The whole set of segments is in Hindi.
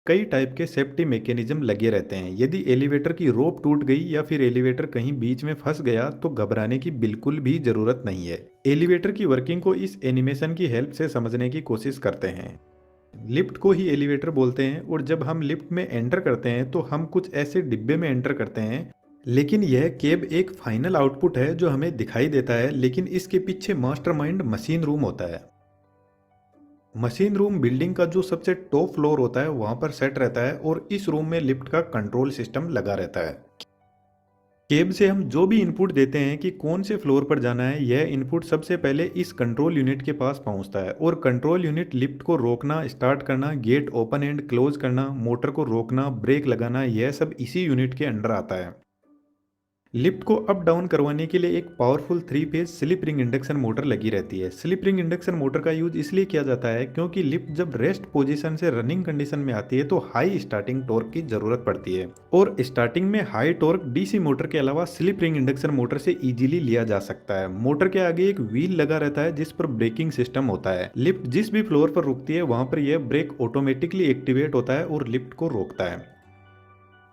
कई टाइप के सेफ्टी मैकेनिज्म लगे रहते हैं। यदि एलिवेटर की रोप टूट गई या फिर एलिवेटर कहीं बीच में फंस गया तो घबराने की बिल्कुल भी जरूरत नहीं है। एलिवेटर की वर्किंग को इस एनिमेशन की हेल्प से समझने की कोशिश करते हैं। लिफ्ट को ही एलिवेटर बोलते हैं और जब हम लिफ्ट में एंटर करते हैं तो हम कुछ ऐसे डिब्बे में एंटर करते हैं। लेकिन यह केब एक फाइनल आउटपुट है जो हमें दिखाई देता है, लेकिन इसके पीछे मास्टरमाइंड मशीन रूम होता है। मशीन रूम बिल्डिंग का जो सबसे टॉप फ्लोर होता है वहां पर सेट रहता है और इस रूम में लिफ्ट का कंट्रोल सिस्टम लगा रहता है। केब से हम जो भी इनपुट देते हैं कि कौन से फ्लोर पर जाना है, यह इनपुट सबसे पहले इस कंट्रोल यूनिट के पास पहुंचता है और कंट्रोल यूनिट लिफ्ट को रोकना, स्टार्ट करना, गेट ओपन एंड क्लोज करना, मोटर को रोकना, ब्रेक लगाना, यह सब इसी यूनिट के अंडर आता है। लिफ्ट को अप डाउन करवाने के लिए एक powerful 3 phase slip ring induction motor लगी रहती है। स्लिप रिंग इंडक्शन मोटर का यूज इसलिए किया जाता है क्योंकि लिफ्ट जब रेस्ट पोजीशन से रनिंग कंडीशन में आती है तो हाई स्टार्टिंग टॉर्क की जरूरत पड़ती है और स्टार्टिंग में हाई टॉर्क डीसी मोटर के अलावा स्लिप रिंग इंडक्शन मोटर से इजीली लिया जा सकता है। मोटर के आगे एक व्हील लगा रहता है जिस पर ब्रेकिंग सिस्टम होता है। लिफ्ट जिस भी फ्लोर पर रुकती है वहां पर यह ब्रेक ऑटोमेटिकली एक्टिवेट होता है और लिफ्ट को रोकता है।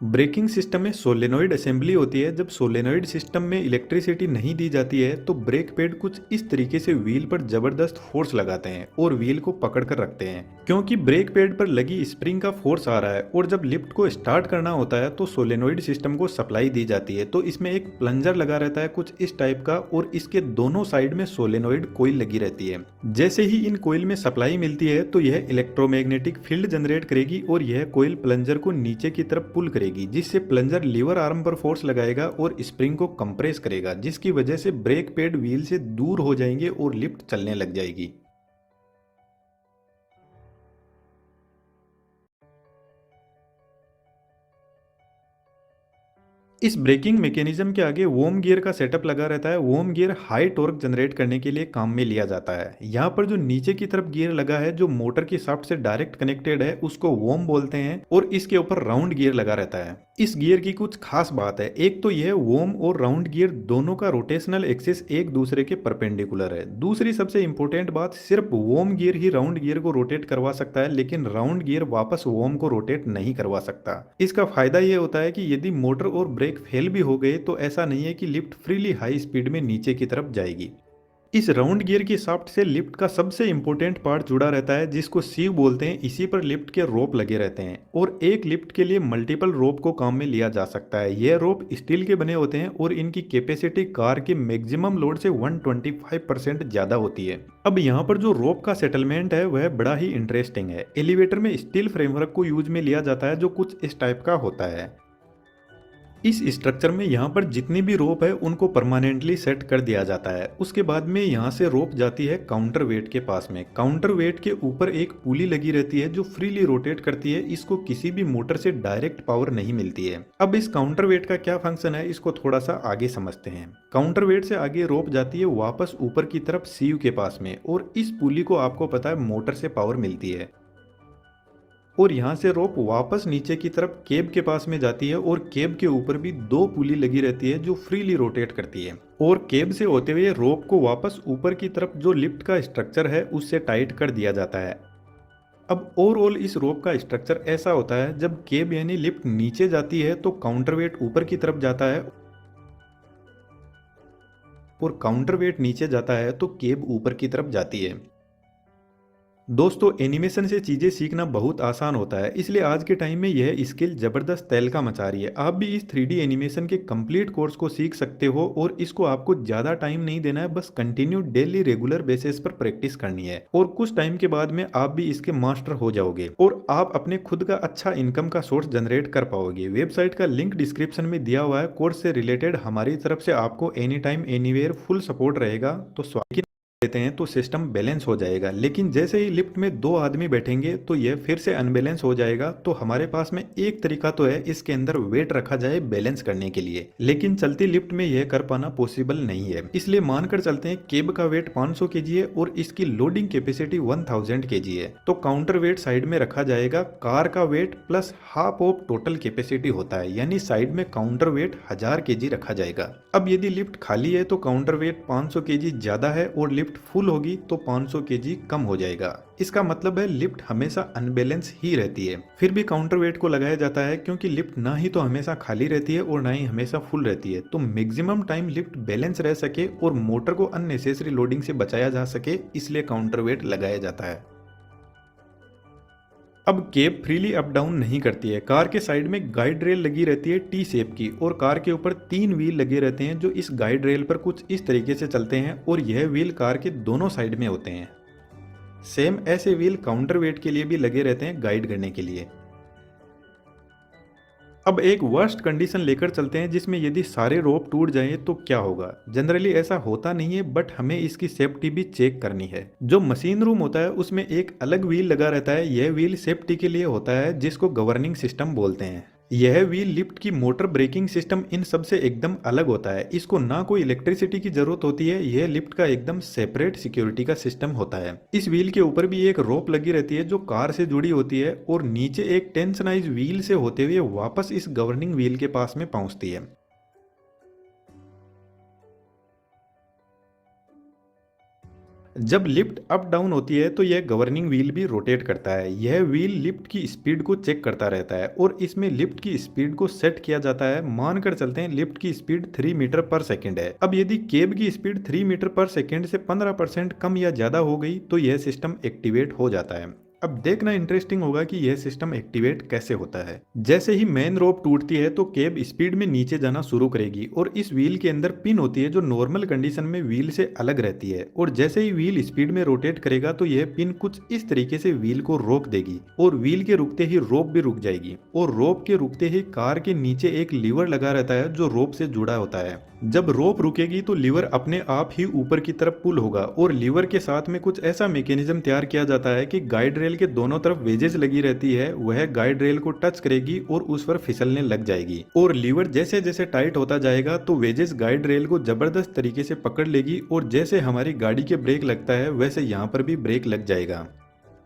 ब्रेकिंग सिस्टम में सोलेनॉइड असेंबली होती है। जब सोलेनॉइड सिस्टम में इलेक्ट्रिसिटी नहीं दी जाती है तो ब्रेक पैड कुछ इस तरीके से व्हील पर जबरदस्त फोर्स लगाते हैं और व्हील को पकड़ कर रखते हैं। क्योंकि ब्रेक पैड पर लगी स्प्रिंग का फोर्स आ रहा है और जब लिफ्ट को स्टार्ट करना होता है तो सोलेनॉइड सिस्टम को सप्लाई दी जाती है। तो इसमें एक प्लंजर लगा रहता है कुछ इस टाइप का और इसके दोनों साइड में सोलेनॉइड कोयल लगी रहती है। जैसे ही इन कोयल में सप्लाई मिलती है तो यह इलेक्ट्रोमैग्नेटिक फील्ड जनरेट करेगी और यह कोयल प्लंजर को नीचे की तरफ पुल करेगी, जिससे प्लंजर लीवर आर्म पर फोर्स लगाएगा और स्प्रिंग को कंप्रेस करेगा, जिसकी वजह से ब्रेक पैड व्हील से दूर हो जाएंगे और लिफ्ट चलने लग जाएगी। इस ब्रेकिंग मैकेनिज्म के आगे वोम गियर का सेटअप लगा रहता है। वोम गियर हाई टॉर्क जनरेट करने के लिए काम में लिया जाता है। यहाँ पर जो नीचे की तरफ गियर लगा है जो मोटर की शाफ्ट से डायरेक्ट कनेक्टेड है उसको वोम बोलते हैं और इसके ऊपर राउंड गियर लगा रहता है। इस गियर की कुछ खास बात है। एक तो यह वोम और राउंड गियर दोनों का रोटेशनल एक्सिस एक दूसरे के परपेंडिकुलर है। दूसरी सबसे इंपॉर्टेंट बात, सिर्फ वोम गियर ही राउंड गियर को रोटेट करवा सकता है, लेकिन राउंड गियर वापस वोम को रोटेट नहीं करवा सकता। इसका फायदा यह होता है कि यदि मोटर और ब्रेक फेल भी हो गए तो ऐसा नहीं है कि लिफ्ट फ्रीली हाई स्पीड में नीचे की तरफ जाएगी। इस राउंड गियर की शाफ्ट से लिफ्ट का सबसे इंपॉर्टेंट पार्ट जुड़ा रहता है जिसको सीव बोलते हैं। इसी पर लिफ्ट के रोप लगे रहते हैं और एक लिफ्ट के लिए मल्टीपल रोप को काम में लिया जा सकता है। यह रोप स्टील के बने होते हैं और इनकी कैपेसिटी कार के मैक्सिमम लोड से 125% ज्यादा होती है। अब यहाँ पर जो रोप का सेटलमेंट है वह बड़ा ही इंटरेस्टिंग है। एलिवेटर में स्टील फ्रेमवर्क को यूज में लिया जाता है जो कुछ इस टाइप का होता है। इस स्ट्रक्चर में यहाँ पर जितनी भी रोप है उनको परमानेंटली सेट कर दिया जाता है। उसके बाद में यहाँ से रोप जाती है काउंटर वेट के पास में। काउंटर वेट के ऊपर एक पुली लगी रहती है जो फ्रीली रोटेट करती है। इसको किसी भी मोटर से डायरेक्ट पावर नहीं मिलती है। अब इस काउंटर वेट का क्या फंक्शन है इसको थोड़ा सा आगे समझते हैं। काउंटर वेट से आगे रोप जाती है वापस ऊपर की तरफ सीव के पास में और इस पुली को आपको पता है मोटर से पावर मिलती है और यहाँ से रोप वापस नीचे की तरफ केब के पास में जाती है और केब के ऊपर भी दो पुली लगी रहती है जो फ्रीली रोटेट करती है और केब से होते हुए रोप को वापस ऊपर की तरफ जो लिफ्ट का स्ट्रक्चर है उससे टाइट कर दिया जाता है। अब ओवरऑल इस रोप का स्ट्रक्चर ऐसा होता है, जब केब यानी लिफ्ट नीचे जाती है तो काउंटर वेट ऊपर की तरफ जाता है और काउंटर वेट नीचे जाता है तो केब ऊपर की तरफ जाती है। दोस्तों, एनिमेशन से चीज़ें सीखना बहुत आसान होता है, इसलिए आज के टाइम में यह स्किल ज़बरदस्त तहलका मचा रही है। आप भी इस 3D एनिमेशन के कंप्लीट कोर्स को सीख सकते हो और इसको आपको ज़्यादा टाइम नहीं देना है, बस कंटिन्यू डेली रेगुलर बेसिस पर प्रैक्टिस करनी है और कुछ टाइम के बाद में आप भी इसके मास्टर हो जाओगे और आप अपने खुद का अच्छा इनकम का सोर्स जनरेट कर पाओगे। वेबसाइट का लिंक डिस्क्रिप्शन में दिया हुआ है। कोर्स से रिलेटेड हमारी तरफ से आपको any time anywhere full support रहेगा। तो स्वागत देते हैं तो सिस्टम बैलेंस हो जाएगा, लेकिन जैसे ही लिफ्ट में दो आदमी बैठेंगे तो यह फिर से अनबैलेंस हो जाएगा। तो हमारे पास में एक तरीका तो है, इसके अंदर वेट रखा जाए बैलेंस करने के लिए, लेकिन चलती लिफ्ट में यह कर पाना पॉसिबल नहीं है। इसलिए मानकर चलते हैं केब का वेट 500 kg है और इसकी लोडिंग कैपेसिटी 1000 kg है, तो काउंटर वेट साइड में रखा जाएगा। कार का weight plus half of total capacity होता है, यानी साइड में काउंटर वेट 1000 kg रखा जाएगा। अब यदि लिफ्ट खाली है तो काउंटर वेट 500 kg ज्यादा है और लिफ्ट लिफ्ट फुल होगी तो 500 केजी कम हो जाएगा। इसका मतलब है लिफ्ट हमेशा अनबैलेंस ही रहती है। फिर भी काउंटर वेट को लगाया जाता है क्योंकि लिफ्ट ना ही तो हमेशा खाली रहती है और ना ही हमेशा फुल रहती है, तो मैक्सिमम टाइम लिफ्ट बैलेंस रह सके और मोटर को अननेसेसरी लोडिंग से बचाया जा सके, इसलिए काउंटर वेट लगाया जाता है। अब केब फ्रीली अप डाउन नहीं करती है। कार के साइड में गाइड रेल लगी रहती है टी शेप की, और कार के ऊपर 3 व्हील लगे रहते हैं जो इस गाइड रेल पर कुछ इस तरीके से चलते हैं, और यह व्हील कार के दोनों साइड में होते हैं। सेम ऐसे व्हील काउंटर वेट के लिए भी लगे रहते हैं गाइड करने के लिए। अब एक वर्स्ट कंडीशन लेकर चलते हैं जिसमें यदि सारे रोप टूट जाएं तो क्या होगा। जनरली ऐसा होता नहीं है, बट हमें इसकी सेफ्टी भी चेक करनी है। जो मशीन रूम होता है उसमें एक अलग व्हील लगा रहता है। यह व्हील सेफ्टी के लिए होता है जिसको गवर्निंग सिस्टम बोलते हैं। यह व्हील लिफ्ट की मोटर ब्रेकिंग सिस्टम इन सब से एकदम अलग होता है। इसको ना कोई इलेक्ट्रिसिटी की जरूरत होती है। यह लिफ्ट का एकदम सेपरेट सिक्योरिटी का सिस्टम होता है। इस व्हील के ऊपर भी एक रोप लगी रहती है जो कार से जुड़ी होती है, और नीचे एक टेंशनाइज व्हील से होते हुए वापस इस गवर्निंग व्हील के पास में पहुंचती है। जब लिफ्ट अप डाउन होती है तो यह गवर्निंग व्हील भी रोटेट करता है। यह व्हील लिफ्ट की स्पीड को चेक करता रहता है, और इसमें लिफ्ट की स्पीड को सेट किया जाता है। मानकर चलते हैं लिफ्ट की स्पीड 3 मीटर पर सेकंड है। अब यदि केब की स्पीड 3 मीटर पर सेकंड से 15% कम या ज्यादा हो गई तो यह सिस्टम एक्टिवेट हो जाता है। अब देखना इंटरेस्टिंग होगा कि यह सिस्टम एक्टिवेट कैसे होता है। जैसे ही मेन रोप टूटती है तो केब स्पीड में नीचे जाना शुरू करेगी, और इस व्हील के अंदर पिन होती है जो नॉर्मल कंडीशन में व्हील से अलग रहती है, और जैसे ही व्हील स्पीड में रोटेट करेगा तो यह पिन कुछ इस तरीके से व्हील को रोक देगी, और व्हील के रुकते ही रोप भी रुक जाएगी। और रोप के रुकते ही कार के नीचे एक लीवर लगा रहता है जो रोप से जुड़ा होता है। जब रोप रुकेगी तो लीवर अपने आप ही ऊपर की तरफ पुल होगा, और लीवर के साथ में कुछ ऐसा मैकेनिज्म तैयार किया जाता है कि गाइड रेल के दोनों तरफ वेजेस लगी रहती है, वह गाइड रेल को टच करेगी और उस पर फिसलने लग जाएगी। और लीवर जैसे जैसे टाइट होता जाएगा तो वेजेस गाइड रेल को जबरदस्त तरीके से पकड़ लेगी, और जैसे हमारी गाड़ी के ब्रेक लगता है वैसे यहाँ पर भी ब्रेक लग जाएगा।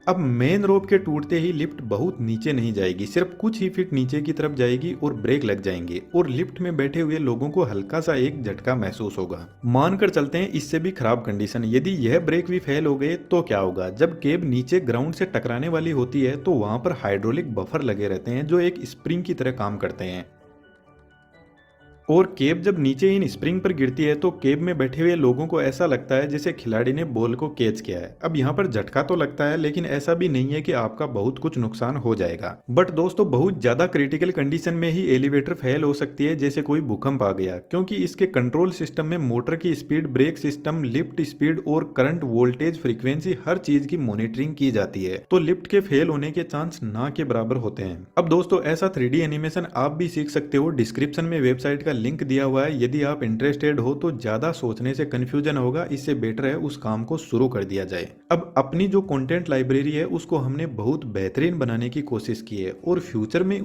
अब मेन रोप के टूटते ही लिफ्ट बहुत नीचे नहीं जाएगी, सिर्फ कुछ ही फीट नीचे की तरफ जाएगी और ब्रेक लग जाएंगे, और लिफ्ट में बैठे हुए लोगों को हल्का सा एक झटका महसूस होगा। मानकर चलते हैं इससे भी खराब कंडीशन, यदि यह ब्रेक भी फेल हो गए तो क्या होगा। जब केब नीचे ग्राउंड से टकराने वाली होती है तो वहां पर हाइड्रोलिक बफर लगे रहते हैं जो एक स्प्रिंग की तरह काम करते हैं, और केब जब नीचे इन स्प्रिंग पर गिरती है तो केब में बैठे हुए लोगों को ऐसा लगता है जैसे खिलाड़ी ने बॉल को कैच किया है। अब यहाँ पर झटका तो लगता है, लेकिन ऐसा भी नहीं है कि आपका बहुत कुछ नुकसान हो जाएगा। बट दोस्तों बहुत ज्यादा क्रिटिकल कंडीशन में ही एलिवेटर फेल हो सकती है, जैसे कोई भूकंप आ गया, क्योंकि इसके कंट्रोल सिस्टम में मोटर की speed, brake system, lift speed और करंट, वोल्टेज, फ्रीक्वेंसी, हर चीज की मॉनिटरिंग की जाती है, तो लिफ्ट के फेल होने के चांस ना के बराबर होते हैं। अब दोस्तों ऐसा 3D एनिमेशन आप भी सीख सकते हो। डिस्क्रिप्शन में वेबसाइट का लिंक दिया हुआ है। यदि आप इंटरेस्टेड हो तो ज्यादा सोचने से कंफ्यूजन होगा, इससे बेटर है उस काम को शुरू कर दिया जाए। अब अपनी जो कंटेंट लाइब्रेरी है उसको हमने बहुत बेहतरीन बनाने की कोशिश की है, और फ्यूचर में